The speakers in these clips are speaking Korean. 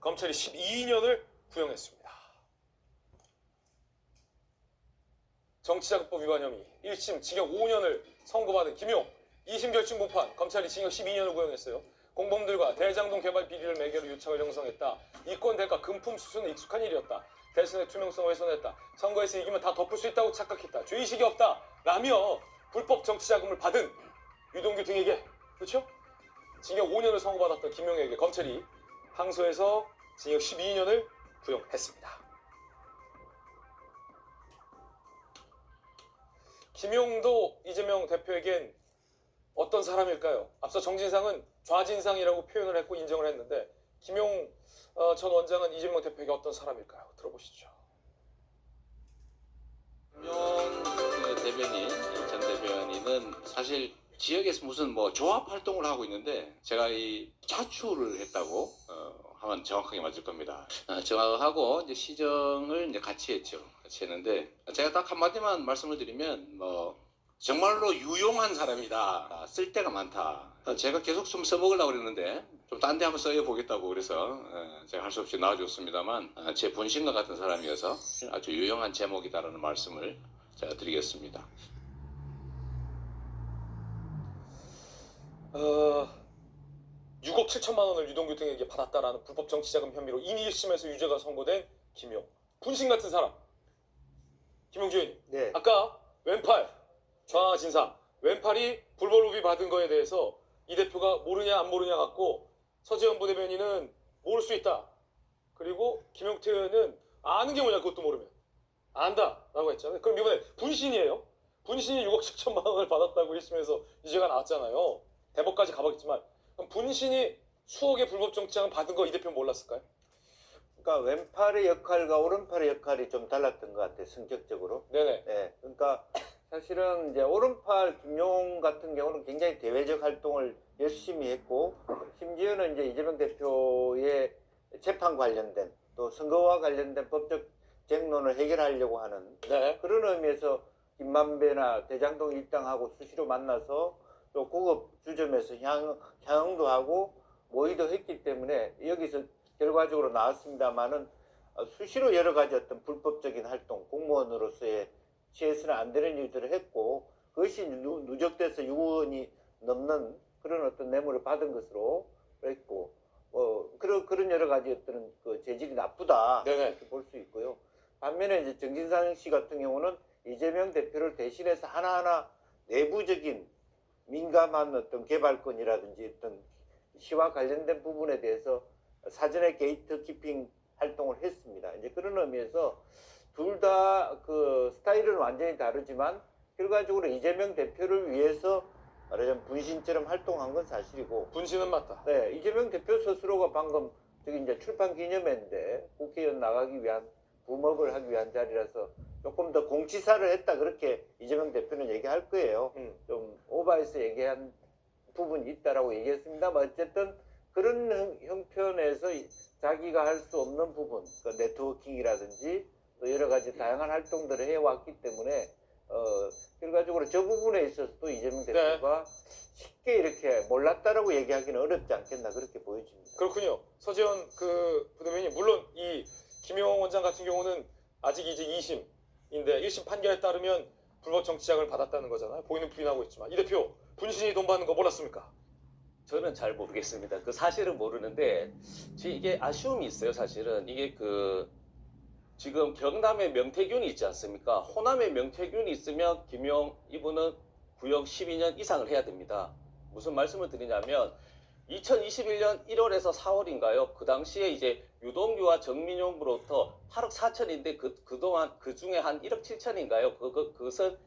검찰이 12년을 구형했습니다. 정치자금법 위반 혐의 1심 징역 5년을 선고받은 김용 2심 결심 공판 검찰이 징역 12년을 구형했어요. 공범들과 대장동 개발 비리를 매개로 유착을 형성했다. 이권 대가 금품 수수는 익숙한 일이었다. 대선의 투명성을 훼손했다. 선거에서 이기면 다 덮을 수 있다고 착각했다. 죄의식이 없다. 라며 불법 정치자금을 받은 유동규 등에게 그렇죠? 징역 5년을 선고받았던 김용에게 검찰이 항소해서 징역 12년을 구형했습니다. 김용도 이재명 대표에겐 어떤 사람일까요? 앞서 정진상은 좌진상이라고 표현을 했고 인정을 했는데 김용 전 원장은 이재명 대표에게 어떤 사람일까요? 들어보시죠. 김용 대변인, 전 대변인은 사실 지역에서 무슨 뭐 조합 활동을 하고 있는데 제가 이 자출을 했다고 하면 정확하게 맞을 겁니다. 저하고 이제 시정을 이제 같이 했죠. 같이 했는데 제가 딱 한마디만 말씀을 드리면 뭐 정말로 유용한 사람이다. 쓸 데가 많다. 제가 계속 좀 써먹으려고 그랬는데 좀 딴 데 한번 써보겠다고 그래서 제가 할 수 없이 나와줬습니다만 제 본심과 같은 사람이어서 아주 유용한 제목이다라는 말씀을 제가 드리겠습니다. 6억 7천만 원을 유동규 등에게 받았다라는 불법 정치자금 혐의로 이미 1심에서 유죄가 선고된 김용. 군신 같은 사람. 김용주 의원님. 네. 아까 왼팔 좌진상 왼팔이 불법 로비 받은 거에 대해서 이 대표가 모르냐 안 모르냐 갖고 서재원 부대변인은 모를 수 있다. 그리고 김용태 의원은 아는 게 뭐냐 그것도 모르면 안다라고 했잖아요. 그럼 이번에 분신이에요. 분신이 6억 7천만 원을 받았다고 1심에서 유죄가 나왔잖아요. 대법까지 가봤지만 그럼 분신이 수억의 불법 정치자금 받은 거 이 대표는 몰랐을까요? 그러니까 왼팔의 역할과 오른팔의 역할이 좀 달랐던 것 같아요. 성격적으로. 네네. 네. 그러니까 사실은 이제 오른팔 김용 같은 경우는 굉장히 대외적 활동을 열심히 했고 심지어는 이제 이재명 대표의 재판 관련된 또 선거와 관련된 법적 쟁론을 해결하려고 하는 네. 그런 의미에서 김만배나 대장동 일당하고 수시로 만나서 또 고급 주점에서 향응도 하고 모의도 했기 때문에 여기서 결과적으로 나왔습니다만은 수시로 여러 가지 어떤 불법적인 활동, 공무원으로서의 취해서는 안 되는 일들을 했고 그것이 누적돼서 6억 원이 넘는 그런 어떤 뇌물을 받은 것으로 했고 그런 여러 가지 어떤 그 재질이 나쁘다 네네. 이렇게 볼 수 있고요. 반면에 이제 정진상 씨 같은 경우는 이재명 대표를 대신해서 하나하나 내부적인 민감한 어떤 개발권이라든지 어떤 시와 관련된 부분에 대해서 사전에 게이트키핑 활동을 했습니다. 이제 그런 의미에서 둘 다 그 스타일은 완전히 다르지만 결과적으로 이재명 대표를 위해서 말하자면 분신처럼 활동한 건 사실이고 분신은 맞다. 네, 이재명 대표 스스로가 방금 저기 이제 출판 기념회인데 국회의원 나가기 위한 붐업을 하기 위한 자리라서 조금 더 공치사를 했다 그렇게 이재명 대표는 얘기할 거예요. 좀 오버해서 얘기한 부분이 있다라고 얘기했습니다만 어쨌든 그런 형편에서 자기가 할 수 없는 부분, 그 네트워킹이라든지 또 여러 가지 다양한 활동들을 해왔기 때문에 결과적으로 저 부분에 있어서도 이재명 대표가 쉽게 이렇게 몰랐다라고 얘기하기는 어렵지 않겠나 그렇게 보여집니다. 그렇군요. 서재원 그 부대변인 물론 이 김용 원장 같은 경우는 아직 이제 2심인데 1심 판결에 따르면 불법 정치자금을 받았다는 거잖아요. 본인은 부인하고 있지만 이 대표 분신이 돈 받는 거 몰랐습니까? 저는 잘 모르겠습니다. 그 사실은 모르는데 이게 아쉬움이 있어요. 사실은 이게 그 지금 경남에 명태균이 있지 않습니까? 호남에 명태균이 있으면 김용 이분은 구형 12년 이상을 해야 됩니다. 무슨 말씀을 드리냐면 2021년 1월에서 4월인가요? 그 당시에 이제 유동규와 정민용으로부터 8억 4천인데 그동안 그 중에 한 1억 7천인가요? 그것은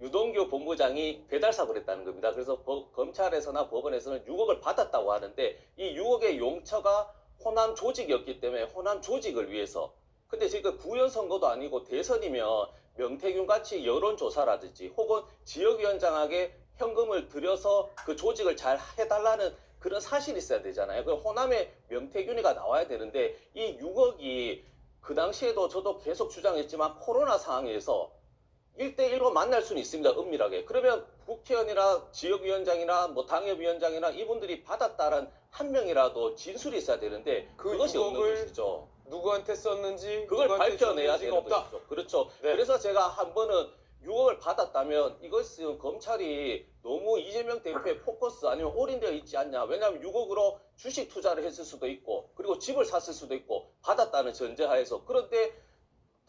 유동규 본부장이 배달사고를 했다는 겁니다. 그래서 검찰에서나 법원에서는 6억을 받았다고 하는데 이 6억의 용처가 호남 조직이었기 때문에 호남 조직을 위해서 근데 지금 구현 선거도 아니고 대선이면 명태균 같이 여론조사라든지 혹은 지역위원장에게 현금을 들여서 그 조직을 잘 해달라는 그런 사실이 있어야 되잖아요. 그 호남에 명태균이가 나와야 되는데 이 6억이 그 당시에도 저도 계속 주장했지만 코로나 상황에서 1대1로 만날 수는 있습니다. 은밀하게. 그러면 국회의원이나 지역위원장이나 뭐 당협위원장이나 이분들이 받았다는 한 명이라도 진술이 있어야 되는데 그 그것이 없는 6억을 것이죠. 누구한테 썼는지 그걸 누구한테 밝혀내야 줬는지가 되는 없다. 것이죠. 그렇죠. 네. 그래서 제가 한 번은 6억을 받았다면 이것은 검찰이 너무 이재명 대표의 포커스 아니면 올인되어 있지 않냐. 왜냐하면 6억으로 주식 투자를 했을 수도 있고 그리고 집을 샀을 수도 있고 받았다는 전제하에서 그런데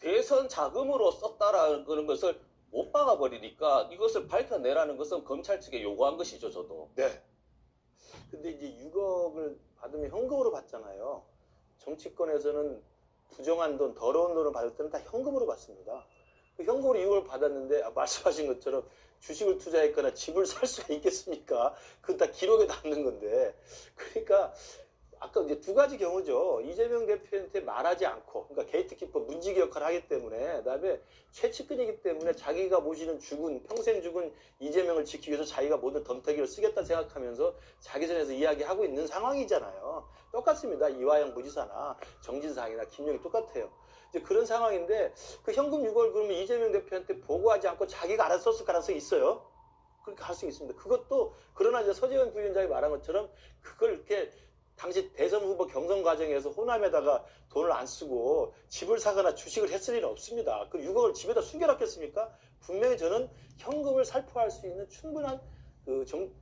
대선 자금으로 썼다라는 것을 못 박아버리니까 이것을 밝혀내라는 것은 검찰 측에 요구한 것이죠. 저도. 네. 근데 이제 6억을 받으면 현금으로 받잖아요. 정치권에서는 부정한 돈, 더러운 돈을 받을 때는 다 현금으로 받습니다. 그 현금으로 6억을 받았는데 말씀하신 것처럼 주식을 투자했거나 집을 살 수가 있겠습니까? 그건 다 기록에 남는 건데. 그러니까 아까 이제 두 가지 경우죠. 이재명 대표한테 말하지 않고, 그러니까 게이트키퍼 문지기 역할을 하기 때문에, 그다음에 최측근이기 때문에 자기가 모시는 죽은, 평생 죽은 이재명을 지키기 위해서 자기가 모든 덤터기를 쓰겠다 생각하면서 자기 전에서 이야기하고 있는 상황이잖아요. 똑같습니다. 이화영 부지사나 정진상이나 김용이 똑같아요. 이제 그런 상황인데 그 현금 6억을 그러면 이재명 대표한테 보고하지 않고 자기가 알아서 썼을 가능성이 있어요. 그렇게 할 수 있습니다. 그것도 그러나 이제 서재원 부위원장이 말한 것처럼 그걸 이렇게 당시 대선 후보 경선 과정에서 호남에다가 돈을 안 쓰고 집을 사거나 주식을 했을 일은 없습니다. 그 6억을 집에다 숨겨놨겠습니까? 분명히 저는 현금을 살포할 수 있는 충분한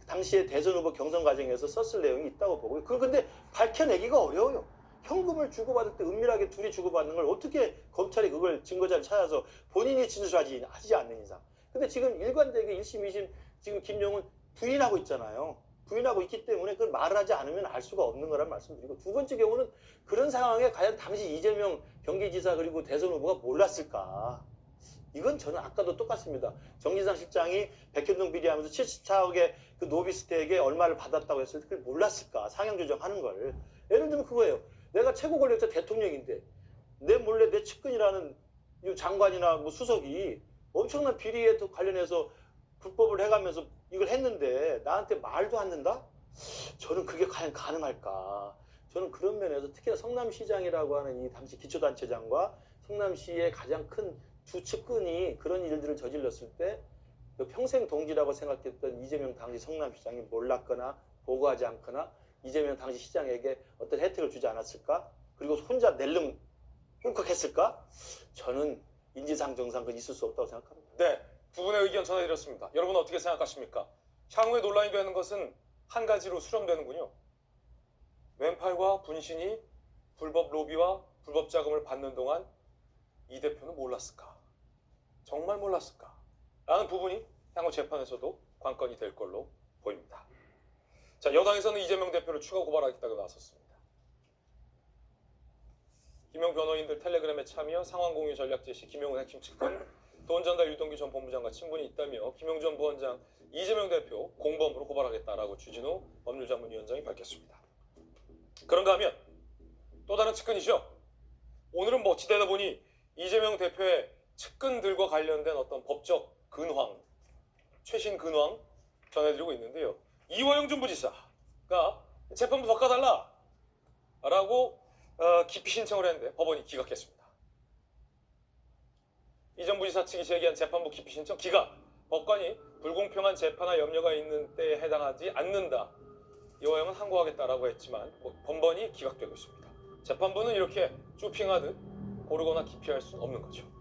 당시에 대선 후보 경선 과정에서 썼을 내용이 있다고 보고요. 그걸 근데 밝혀내기가 어려워요. 현금을 주고받을 때 은밀하게 둘이 주고받는 걸 어떻게 검찰이 그걸 증거자를 찾아서 본인이 진술하지 않는 이상. 근데 지금 일관되게 1심, 2심 지금 김용은 부인하고 있잖아요. 부인하고 있기 때문에 그걸 말을 하지 않으면 알 수가 없는 거란 말씀드리고 두 번째 경우는 그런 상황에 과연 당시 이재명 경기지사 그리고 대선 후보가 몰랐을까? 이건 저는 아까도 똑같습니다. 정진상 실장이 백현동 비리하면서 74억의 그 노비스텍에 얼마를 받았다고 했을 때 그걸 몰랐을까? 상향 조정하는 걸. 예를 들면 그거예요. 내가 최고 권력자 대통령인데 내 몰래 내 측근이라는 이 장관이나 뭐 수석이 엄청난 비리에 관련해서 불법을 해가면서 이걸 했는데 나한테 말도 안 된다? 저는 그게 과연 가능할까? 저는 그런 면에서 특히나 성남시장이라고 하는 이 당시 기초단체장과 성남시의 가장 큰 두 측근이 그런 일들을 저질렀을 때 평생 동지라고 생각했던 이재명 당시 성남시장이 몰랐거나 보고하지 않거나 이재명 당시 시장에게 어떤 혜택을 주지 않았을까? 그리고 혼자 낼름 꿀꺽했을까? 저는 인지상 정상 그건 있을 수 없다고 생각합니다. 네. 두 분의 의견 전해드렸습니다. 여러분 어떻게 생각하십니까? 향후에 논란이 되는 것은 한 가지로 수렴되는군요. 왼팔과 분신이 불법 로비와 불법 자금을 받는 동안 이 대표는 몰랐을까? 정말 몰랐을까? 라는 부분이 향후 재판에서도 관건이 될 걸로 보입니다. 자, 여당에서는 이재명 대표를 추가 고발하겠다고 나섰습니다. 김용 변호인들 텔레그램에 참여, 상황 공유 전략 제시, 김용은 핵심 측근, 돈 전달 유동규 전 본부장과 친분이 있다며 김용 전 부원장, 이재명 대표 공범으로 고발하겠다라고 주진우 법률자문위원장이 밝혔습니다. 그런가 하면 또 다른 측근이죠. 오늘은 뭐 어찌되다 보니 이재명 대표의 측근들과 관련된 어떤 법적 근황, 최신 근황 전해드리고 있는데요. 이화영 전 부지사가 재판부 바꿔달라 라고 기피 신청을 했는데 법원이 기각했습니다. 이 전 부지사 측이 제기한 재판부 기피 신청 기각, 법관이 불공평한 재판화 염려가 있는 때에 해당하지 않는다. 이화영은 항고하겠다라고 했지만 번번이 기각되고 있습니다. 재판부는 이렇게 쇼핑하듯 고르거나 기피할 수는 없는 거죠.